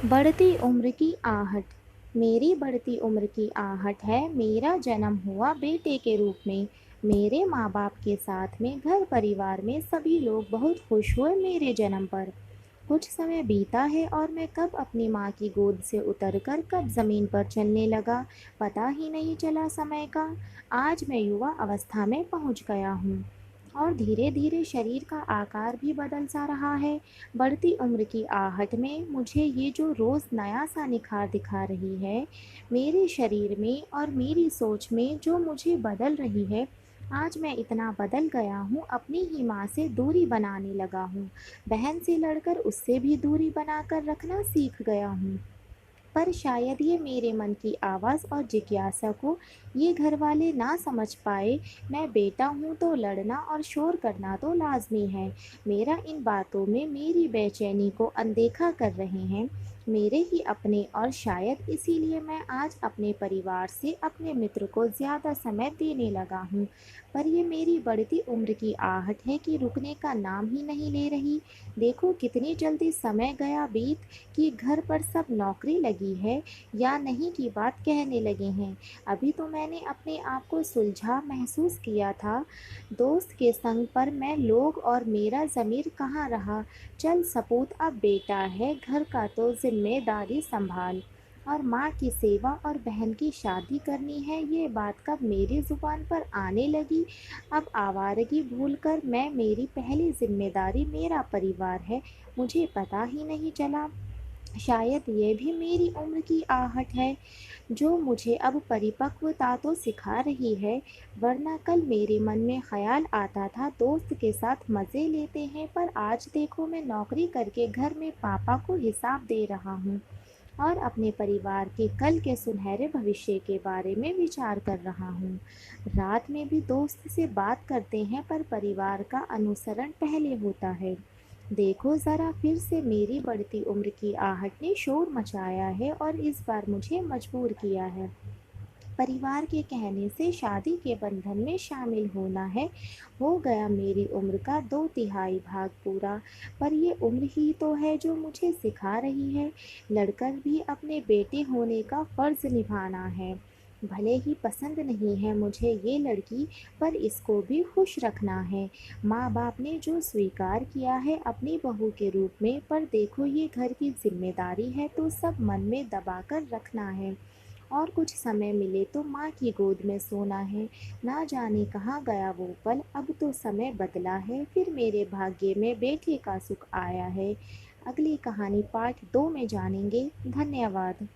बढ़ती उम्र की आहट। मेरी बढ़ती उम्र की आहट है, मेरा जन्म हुआ बेटे के रूप में। मेरे माँ बाप के साथ में घर परिवार में सभी लोग बहुत खुश हुए मेरे जन्म पर। कुछ समय बीता है और मैं कब अपनी माँ की गोद से उतरकर कब ज़मीन पर चलने लगा, पता ही नहीं चला समय का। आज मैं युवा अवस्था में पहुँच गया हूँ और धीरे-धीरे शरीर का आकार भी बदल सा रहा है। बढ़ती उम्र की आहट में मुझे ये जो रोज़ नया सा निखार दिखा रही है, मेरे शरीर में और मेरी सोच में जो मुझे बदल रही है, आज मैं इतना बदल गया हूँ, अपनी ही माँ से दूरी बनाने लगा हूँ। बहन से लड़कर उससे भी दूरी बनाकर रखना सीख गया हूँ। पर शायद ये मेरे मन की आवाज़ और जिज्ञासा को ये घर वाले ना समझ पाए। मैं बेटा हूँ तो लड़ना और शोर करना तो लाजमी है। मेरा इन बातों में मेरी बेचैनी को अनदेखा कर रहे हैं मेरे ही अपने, और शायद इसीलिए मैं आज अपने परिवार से अपने मित्र को ज़्यादा समय देने लगा हूँ। पर ये मेरी बढ़ती उम्र की आहट है कि रुकने का नाम ही नहीं ले रही। देखो कितनी जल्दी समय गया बीत, कि घर पर सब नौकरी लगी है या नहीं की बात कहने लगे हैं। अभी तो मैंने अपने आप को सुलझा महसूस किया था दोस्त के संग, पर मैं लोग और मेरा ज़मीर कहाँ रहा। चल सपूत, अब बेटा है, घर का तो जिम्मेदारी संभाल, और माँ की सेवा और बहन की शादी करनी है, ये बात कब मेरी ज़ुबान पर आने लगी। अब आवारगी भूलकर मैं, मेरी पहली जिम्मेदारी मेरा परिवार है, मुझे पता ही नहीं चला। शायद ये भी मेरी उम्र की आहट है जो मुझे अब परिपक्वता तो सिखा रही है, वरना कल मेरे मन में ख्याल आता था दोस्त के साथ मज़े लेते हैं, पर आज देखो मैं नौकरी करके घर में पापा को हिसाब दे रहा हूँ और अपने परिवार के कल के सुनहरे भविष्य के बारे में विचार कर रहा हूँ। रात में भी दोस्त से बात करते हैं, पर परिवार का अनुसरण पहले होता है। देखो ज़रा, फिर से मेरी बढ़ती उम्र की आहट ने शोर मचाया है और इस बार मुझे मजबूर किया है। परिवार के कहने से शादी के बंधन में शामिल होना है। हो गया मेरी उम्र का 2/3 भाग पूरा, पर ये उम्र ही तो है जो मुझे सिखा रही है, लड़कर भी अपने बेटे होने का फ़र्ज़ निभाना है। भले ही पसंद नहीं है मुझे ये लड़की, पर इसको भी खुश रखना है। माँ बाप ने जो स्वीकार किया है अपनी बहू के रूप में, पर देखो ये घर की जिम्मेदारी है तो सब मन में दबा कर रखना है। और कुछ समय मिले तो माँ की गोद में सोना है। ना जाने कहाँ गया वो पल, अब तो समय बदला है, फिर मेरे भाग्य में बेटे का सुख आया है। अगली कहानी पार्ट 2 में जानेंगे। धन्यवाद।